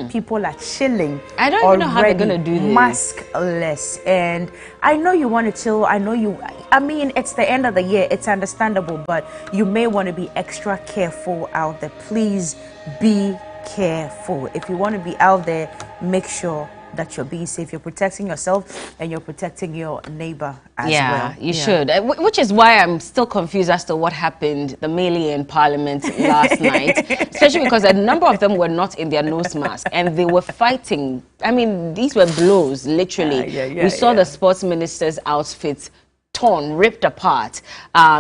People are chilling. I don't even know how they're gonna do this. Maskless, and I know you want to chill. I mean, it's the end of the year. It's understandable, but you may want to be extra careful out there. Please be careful. If you want to be out there, make sure that you're being safe. You're protecting yourself and you're protecting your neighbor as well. Yeah, you should. Which is why I'm still confused as to what happened, the melee in Parliament last night, especially because a number of them were not in their nose mask and they were fighting. I mean, these were blows, literally. We saw the sports minister's outfits torn, ripped apart,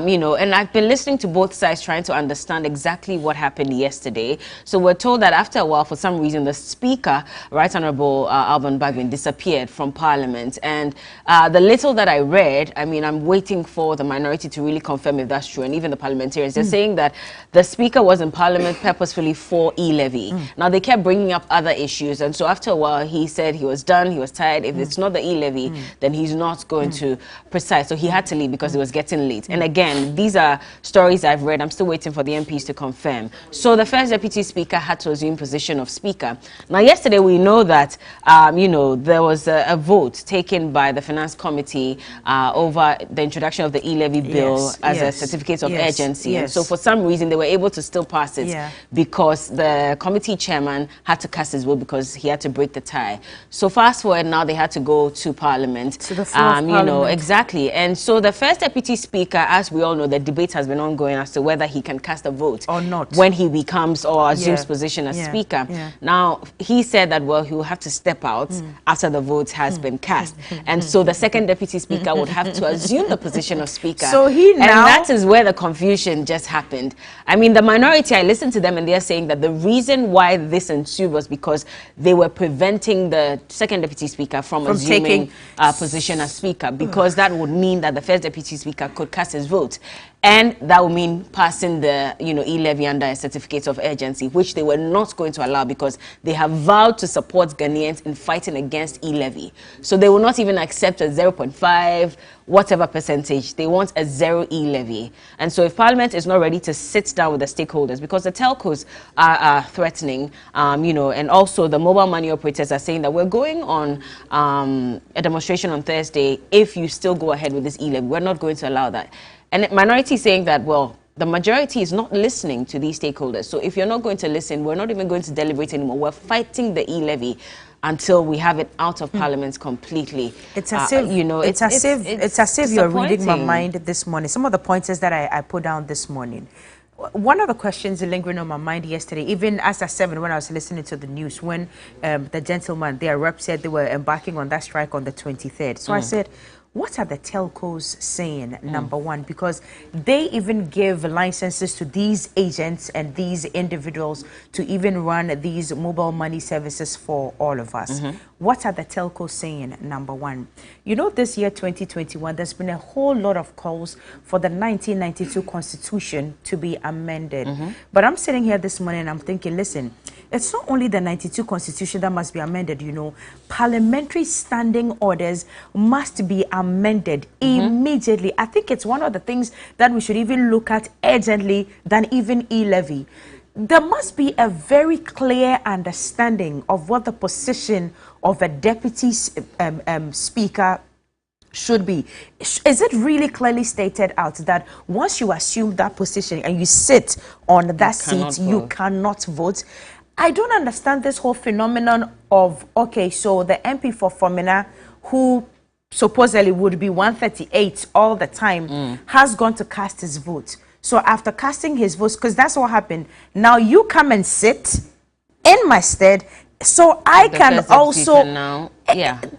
you know, and I've been listening to both sides trying to understand exactly what happened yesterday. So we're told that after a while, for some reason, the Speaker, Right Honourable Alban Bagbin, disappeared from Parliament. And the little that I read, I mean, I'm waiting for the minority to really confirm if that's true, and even the parliamentarians, they're saying that the Speaker was in Parliament purposefully for e-levy. Now, they kept bringing up other issues, and so after a while, he said he was done, he was tired. If it's not the e-levy, then he's not going to preside. So he had to leave because it was getting late. And again, these are stories I've read. I'm still waiting for the MPs to confirm. So the first deputy speaker had to assume position of speaker. Now, yesterday we know that, you know, there was a vote taken by the finance committee over the introduction of the e-levy bill as a certificate of urgency. And so for some reason, they were able to still pass it because the committee chairman had to cast his vote because he had to break the tie. So fast forward, now they had to go to Parliament. To the floor of Parliament. You know, exactly. And so the first deputy speaker, as we all know, the debate has been ongoing as to whether he can cast a vote or not when he becomes or assumes position as speaker. Now, he said that, well, he will have to step out after the vote has been cast. And so the second deputy speaker would have to assume the position of speaker. So and that is where the confusion just happened. I mean, the minority, I listened to them and they're saying that the reason why this ensued was because they were preventing the second deputy speaker from assuming position as speaker, because that would mean that the first deputy speaker could cast his vote, and that would mean passing the, you know, e-levy under a certificate of urgency, which they were not going to allow because they have vowed to support Ghanaians in fighting against e-levy. So they will not even accept a 0.5 whatever percentage. They want a zero e-levy. And so if Parliament is not ready to sit down with the stakeholders, because the telcos are threatening, you know, and also the mobile money operators are saying that we're going on a demonstration on Thursday if you still go ahead with this e-levy. We're not going to allow that. And the minority saying that, well, the majority is not listening to these stakeholders. So if you're not going to listen, we're not even going to deliberate anymore. We're fighting the e-levy until we have it out of Parliament completely. It's as if, you know, it's as if you're reading my mind this morning. Some of the pointers that I put down this morning. One of the questions lingering on my mind yesterday, even as at 7 when I was listening to the news, when the gentleman, their rep, said they were embarking on that strike on the 23rd. So I said, what are the telcos saying, number one? Because they even give licenses to these agents and these individuals to even run these mobile money services for all of us. What are the telcos saying, number one? You know, this year, 2021, there's been a whole lot of calls for the 1992 Constitution to be amended. But I'm sitting here this morning and I'm thinking, listen, it's not only the 92 Constitution that must be amended, you know. Parliamentary standing orders must be amended immediately. I think it's one of the things that we should even look at urgently than even e-levy. There must be a very clear understanding of what the position of a deputy speaker should be. Is it really clearly stated out that once you assume that position and you sit on that seat, you cannot vote? I don't understand this whole phenomenon of, okay, so the MP for Fomena, who supposedly would be 138 all the time, has gone to cast his vote. So after casting his vote, because that's what happened, now you come and sit in my stead, so I can also... The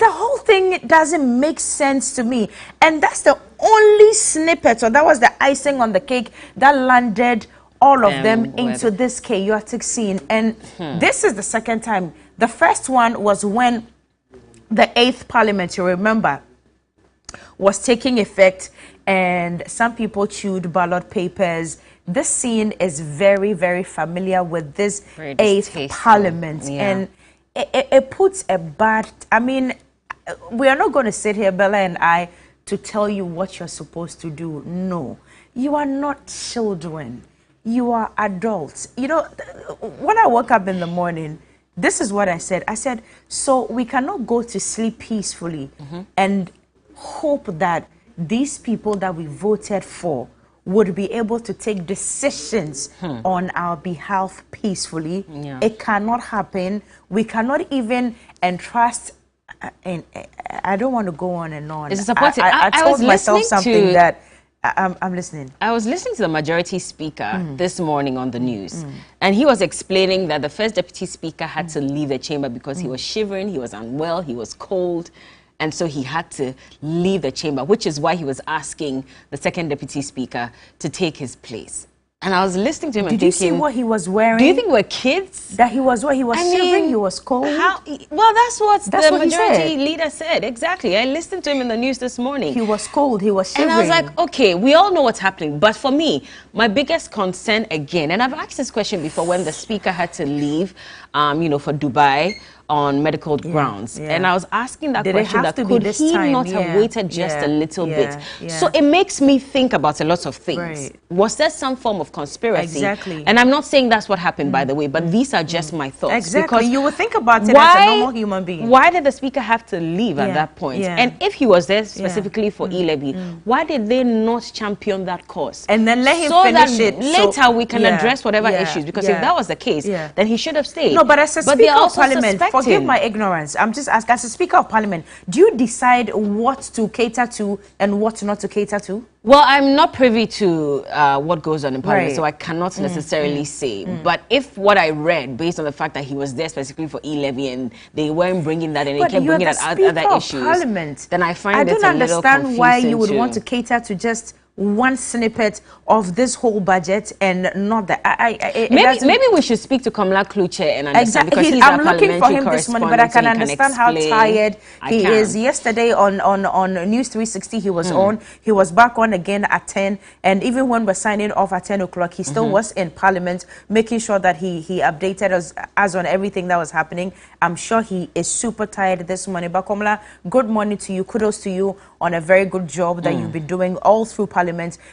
whole thing doesn't make sense to me. And that's the only snippet, or that was the icing on the cake that landed all of them into this chaotic scene. And this is the second time. The first one was when the 8th Parliament, you remember, was taking effect and some people chewed ballot papers. This scene is very, very familiar with this 8th Parliament. And it puts a bad... I mean, we are not going to sit here, Bella and I, to tell you what you're supposed to do. No. You are not children. You are adults. You know, when I woke up in the morning, this is what I said. I said, so we cannot go to sleep peacefully and hope that these people that we voted for would be able to take decisions on our behalf peacefully. Yeah. It cannot happen. We cannot even entrust, and I don't want to go on and on. It's disappointing. I told myself something that, I'm listening. I was listening to the majority speaker this morning on the news, and he was explaining that the first deputy speaker had to leave the chamber because he was shivering, he was unwell, he was cold, and so he had to leave the chamber, which is why he was asking the second deputy speaker to take his place. And I was listening to him and Did thinking, you see what he was wearing? do you think we're kids? That he was what? He was shivering, he was cold? Well, that's what the what he majority said. leader said. Exactly. I listened to him in the news this morning. He was cold, he was shivering. And I was like, okay, we all know what's happening. But for me, my biggest concern again, and I've asked this question before when the speaker had to leave, for Dubai on medical grounds. Yeah. And I was asking that Did question, that could he not have waited just a little bit? Yeah. So it makes me think about a lot of things. Right. Was there some form of conspiracy? Exactly. And I'm not saying that's what happened, by the way, but these are just my thoughts. Exactly. Because you would think about it as a normal human being. Why did the speaker have to leave at that point? Yeah. And if he was there specifically for e-levy, why did they not champion that cause? And then let him so finish that it. later we can address whatever issues. Because if that was the case, then he should have stayed. No, but as a Speaker of Parliament, suspecting. forgive my ignorance, I'm just asking, as a Speaker of Parliament, do you decide what to cater to and what not to cater to? Well, I'm not privy to what goes on in Parliament, so I cannot necessarily say. But if what I read, based on the fact that he was there specifically for e-levy and they weren't bringing that and they kept bringing that other issues, Parliament. then I find I it don't a little understand confusing why you would too. want to cater to just one snippet of this whole budget and not that. Maybe we should speak to Komla Kluche and understand, because he's I'm our looking for him this morning, but I can understand how tired he is. Yesterday on News 360 he was on. He was back on again at 10, and even when we're signing off at 10 o'clock, he still was in Parliament, making sure that he updated us on everything that was happening. I'm sure he is super tired this morning. But Komla, good morning to you. Kudos to you on a very good job that you've been doing all through Parliament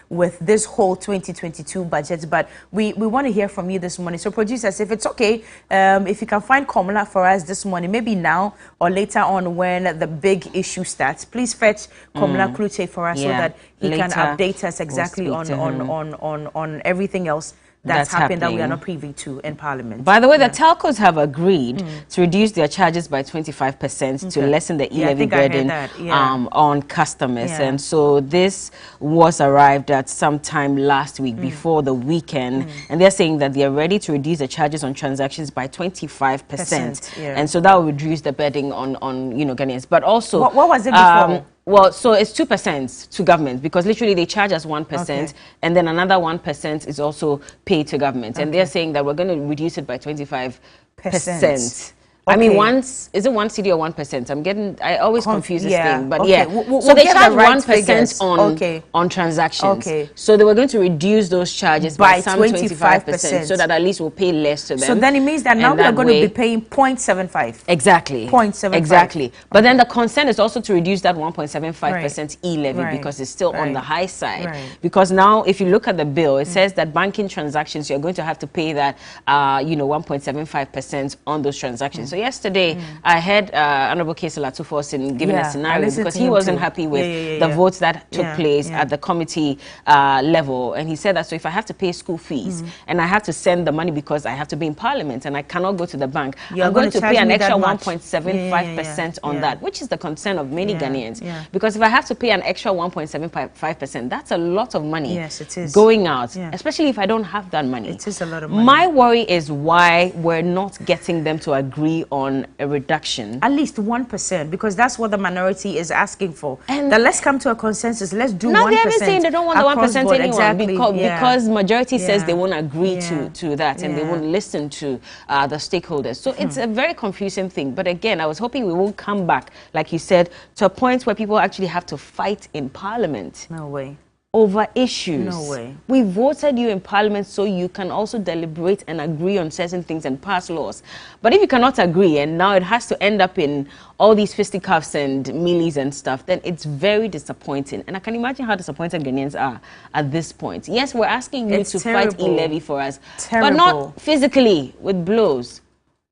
with this whole 2022 budget. But we want to hear from you this morning. So producers, if it's okay, if you can find Komla for us this morning, maybe now or later on when the big issue starts, please fetch Komla Kluche for us so that he can update us exactly on everything else that's happened that we are not privy to in Parliament. By the way, the telcos have agreed to reduce their charges by 25% to lessen the e-levy burden on customers. And so this was arrived at sometime last week before the weekend. And they're saying that they are ready to reduce the charges on transactions by 25%. And so that will reduce the burden on Ghanaians. But also... What was it before? Well, so it's 2% to government, because literally they charge us 1%, and then another 1% is also paid to government. And they're saying that we're going to reduce it by 25%. I mean, is it 1 cedi or 1%? I always confuse this thing, but so they charge 1% on transactions. So they were going to reduce those charges by some 25%, so that at least we'll pay less to them. So then it means that now we're going to be paying 0.75. Exactly. 0.75. Exactly. But then the concern is also to reduce that 1.75% e-levy, because it's still on the high side. Because now, if you look at the bill, it says that banking transactions, you're going to have to pay that, 1.75% on those transactions. So yesterday, I heard Honorable Kaysel Atufo giving a scenario, because he wasn't happy with the votes that took place at the committee level. And he said that, so if I have to pay school fees and I have to send the money because I have to be in Parliament and I cannot go to the bank, I'm going to pay an extra 1.75% on that, which is the concern of many Ghanaians. Because if I have to pay an extra 1.75%, that's a lot of money going out, especially if I don't have that money. It is a lot of money. My worry is why we're not getting them to agree on a reduction. At least 1%, because that's what the minority is asking for. And then let's come to a consensus. Let's do 1%. Now they're saying they don't want the 1% anymore, because majority says they won't agree to that, and they won't listen to the stakeholders. So it's a very confusing thing. But again, I was hoping we won't come back, like you said, to a point where people actually have to fight in Parliament. No way. Over issues. No way. We voted you in Parliament so you can also deliberate and agree on certain things and pass laws. But if you cannot agree, and now it has to end up in all these fisticuffs and mealies and stuff, then it's very disappointing. And I can imagine how disappointed Ghanaians are at this point. Yes, we're asking you to fight e-levy for us, but not physically with blows.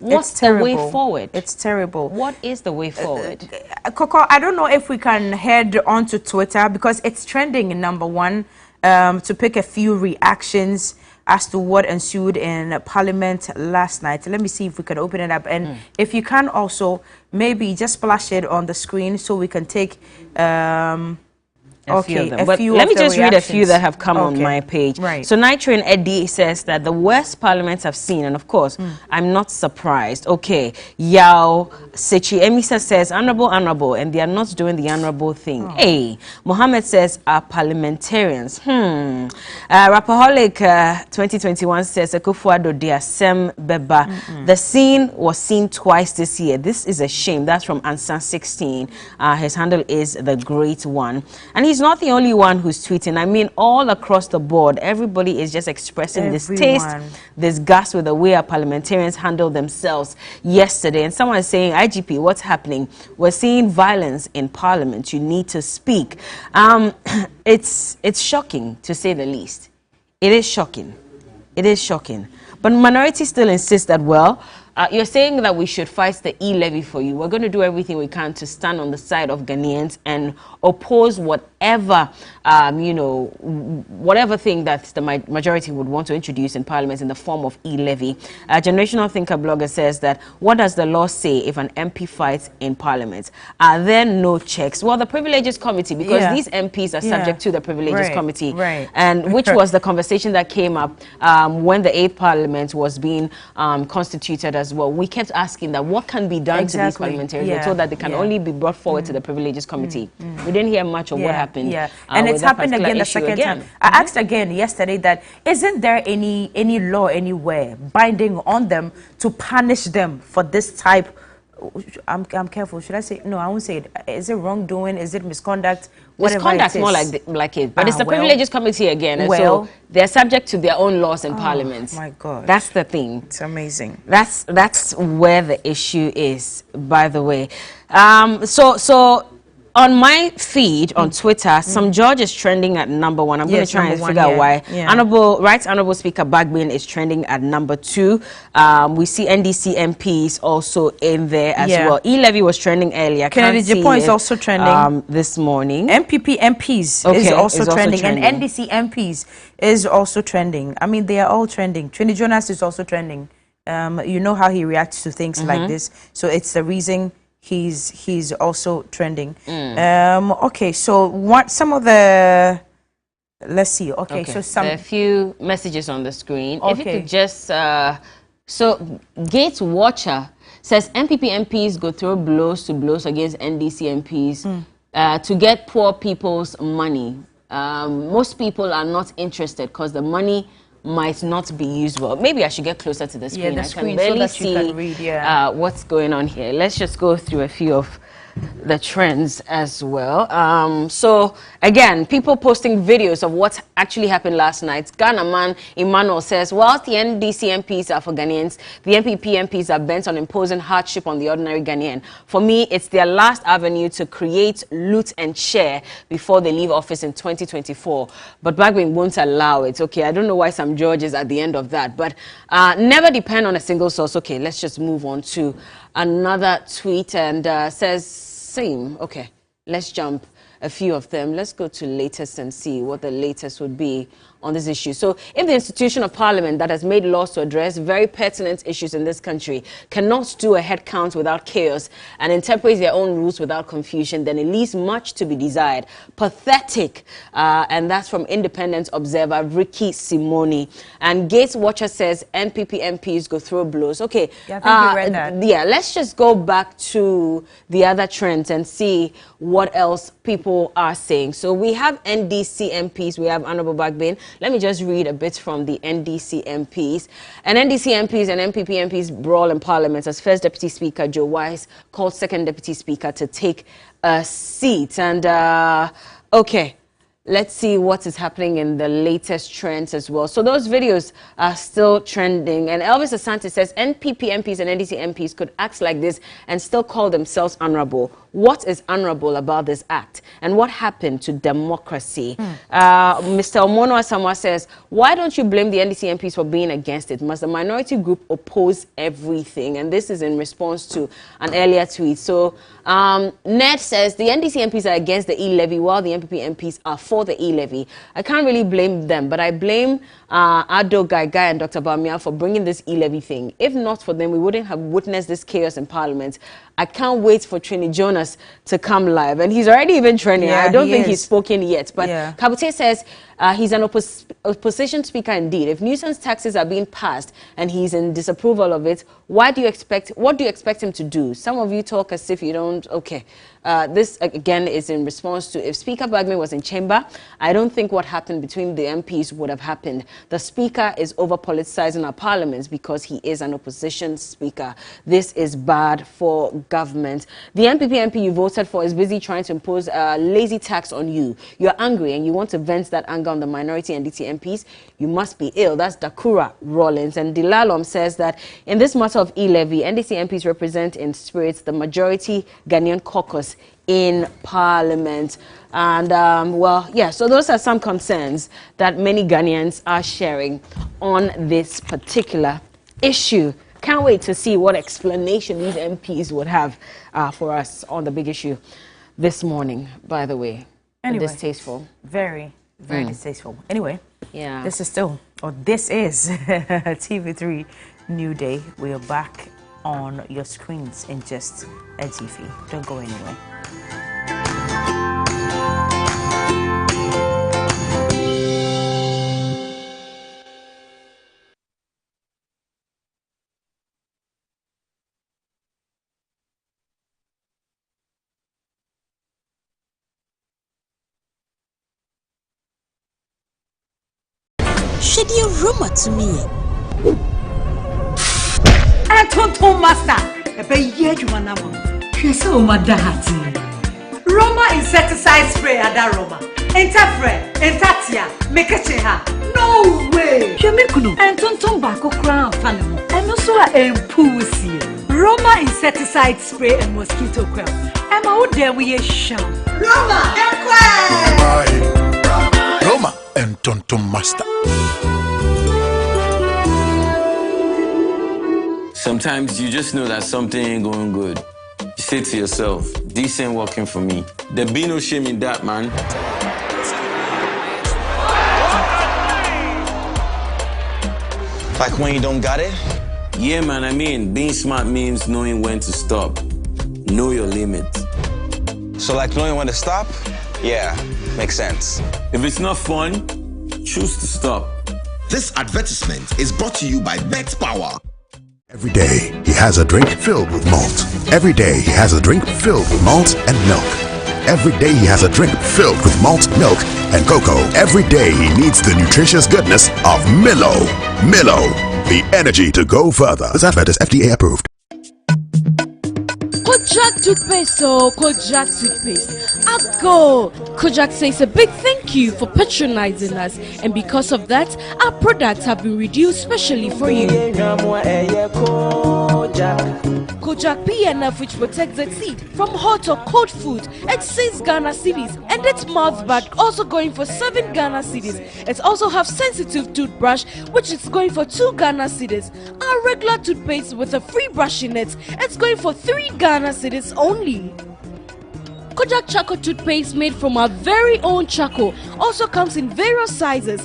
What's the way forward? It's terrible. What is the way forward? Coco, I don't know if we can head on to Twitter because it's trending in #1 to pick a few reactions as to what ensued in Parliament last night. Let me see if we can open it up. And if you can also, maybe just flash it on the screen so we can take... Let me just read a few that have come on my page. Right. So Nitrain Eddie says that the worst parliaments have seen, and of course, I'm not surprised. Okay, Yao Sechi Emisa says, honorable, and they are not doing the honorable thing. Hey, Mohammed says, are parliamentarians. Rapaholic 2021 says, Ekufuado Diasem Beba. The scene was seen twice this year. This is a shame. That's from Ansan 16. His handle is The Great One. And he's not the only one who's tweeting. I mean, all across the board, everybody is just expressing distaste, disgust with the way our parliamentarians handled themselves yesterday. And someone is saying, IGP, what's happening? We're seeing violence in Parliament. You need to speak. It's shocking, to say the least. It is shocking. It is shocking. But minority still insists that, well, you're saying that we should fight the e-levy for you. We're going to do everything we can to stand on the side of Ghanaians and oppose whatever, whatever thing that the majority would want to introduce in Parliament in the form of e-levy. Generational Thinker blogger says that, what does the law say if an MP fights in Parliament? Are there no checks? Well, the Privileges Committee, because these MPs are subject to the Privileges Committee, and which was the conversation that came up when the 8th Parliament was being constituted as well. We kept asking that what can be done to these parliamentarians. We're told that they can only be brought forward to the Privileges Committee. We didn't hear much of what happened. And it's happened again the second time. I asked again yesterday that isn't there any law anywhere binding on them to punish them for this type? I'm careful. Should I say no? I won't say it. Is it wrongdoing? Is it misconduct? Misconduct more like it, but it's the Privileges Committee again, and so they're subject to their own laws in Parliament. My God, that's the thing. It's amazing. That's where the issue is. By the way, so. On my feed on Twitter, some George is trending at #1. I'm going to try and figure out why. Honorable Speaker Bagbin is trending at #2. We see NDC MPs also in there as well. E-levy was trending earlier. Kennedy Japon is also trending this morning. MPP MPs is also trending, and NDC MPs is also trending. I mean, they are all trending. Trini Jonas is also trending. You know how he reacts to things like this, so it's the reason he's also trending. Okay, so what some of the, let's see. Okay, so some, there are a few messages on the screen. If you could just so Gates Watcher says MPP MPs go through blows against NDC MPs to get poor people's money. Most people are not interested because the money might not be used well. Maybe I should get closer to the screen. The screen, I can barely so that you can read, what's going on here. Let's just go through a few of the trends as well. So again, people posting videos of what actually happened last night. Ghana man Emmanuel says, whilst the NDC MPs are for Ghanaians, the MPP MPs are bent on imposing hardship on the ordinary Ghanaian. For me, it's their last avenue to create, loot and share before they leave office in 2024. But Bagbin won't allow it. Okay, I don't know why some George is at the end of that. But never depend on a single source. Okay, let's just move on to another tweet, and says same. Okay, let's jump a few of them. Let's go to latest and see what the latest would be on this issue. So if the institution of Parliament that has made laws to address very pertinent issues in this country cannot do a head count without chaos and interpret their own rules without confusion, then it leaves much to be desired. Pathetic. And that's from independent observer Ricky Simoni. And Gates Watcher says NPP MPs go through blows. Okay. Yeah, I think you read that. Yeah, let's just go back to the other trends and see what else people are saying. So we have NDC MPs. We have Honorable Bagbin. Let me just read a bit from the NDC MPs. And NDC MPs and MPP MPs brawl in Parliament as First Deputy Speaker Joe Wise called Second Deputy Speaker to take a seat. And, okay, let's see what is happening in the latest trends as well. So those videos are still trending. And Elvis Asante says NPP MPs and NDC MPs could act like this and still call themselves honorable. what is honorable about this act and what happened to democracy. Mr. Omono Asamoah says, why don't you blame the NDC MPs for being against it? Must the minority group oppose everything? And this is in response to an earlier tweet. So Ned says the NDC MPs are against the e-levy while the NPP MPs are for the e-levy. I can't really blame them, but I blame Ado Gaigai and Dr. Bawumia for bringing this e-levy thing. If not for them, we wouldn't have witnessed this chaos in Parliament. I can't wait for Trini Jonas to come live. And he's already even trending. Yeah, I don't think he's spoken yet. But Kabute says he's an opposition speaker indeed. If nuisance taxes are being passed and he's in disapproval of it, what do you expect him to do? Some of you talk as if you don't. Okay. This, again, is in response to if Speaker Bagme was in chamber, I don't think what happened between the MPs would have happened. The Speaker is over-politicizing our parliaments because he is an opposition speaker. This is bad for government. The NPP MP you voted for is busy trying to impose a lazy tax on you. You're angry and you want to vent that anger on the minority NDC MPs. You must be ill. That's Dakura Rollins. And Dilalom says that in this matter of e-levy, NDC MPs represent in spirit the majority Ghanaian caucus in Parliament. And, well, yeah, so those are some concerns that many Ghanaians are sharing on this particular issue. Can't wait to see what explanation these MPs would have for us on the big issue this morning, by the way. Anyway, distasteful. Very, very distasteful. Anyway, yeah, this is TV3 New Day. We are back on your screens in just a jiffy. Don't go anywhere. Shed your rumor to me. Tonton master, ebe ye juma na mo. Hwese o madahati. Roma insecticide spray ada Roma. Entafre, entatia, mekeche ha. No way. Hwemekuno. Tonton ba ko kra afane mo. Eno so a empusi. Roma insecticide spray and mosquito coil. Emma wo dem we sham. Roma, ekwe. Roma and Tonton master. Sometimes you just know that something ain't going good. You say to yourself, this ain't working for me. There be no shame in that, man. Like when you don't got it? Yeah, man, I mean, being smart means knowing when to stop. Know your limits. So like knowing when to stop? Yeah, makes sense. If it's not fun, choose to stop. This advertisement is brought to you by Bet Power. Every day, he has a drink filled with malt. Every day, he has a drink filled with malt and milk. Every day, he has a drink filled with malt, milk, and cocoa. Every day, he needs the nutritious goodness of Milo. Milo, the energy to go further. This advert is FDA approved. Kojak toothpaste, Kojak toothpaste. Go! Kojak says a big thank you for patronizing us, and because of that, our products have been reduced specially for you. Kojak PNF, which protects the teeth from hot or cold food, at 6 Ghana cedis, and its mouth bag also going for 7 Ghana cedis. It also has sensitive toothbrush, which is going for 2 Ghana cedis. Our regular toothpaste with a free brush in it, it's going for 3 Ghana cedis only. Kojak Charcoal toothpaste made from our very own charcoal also comes in various sizes.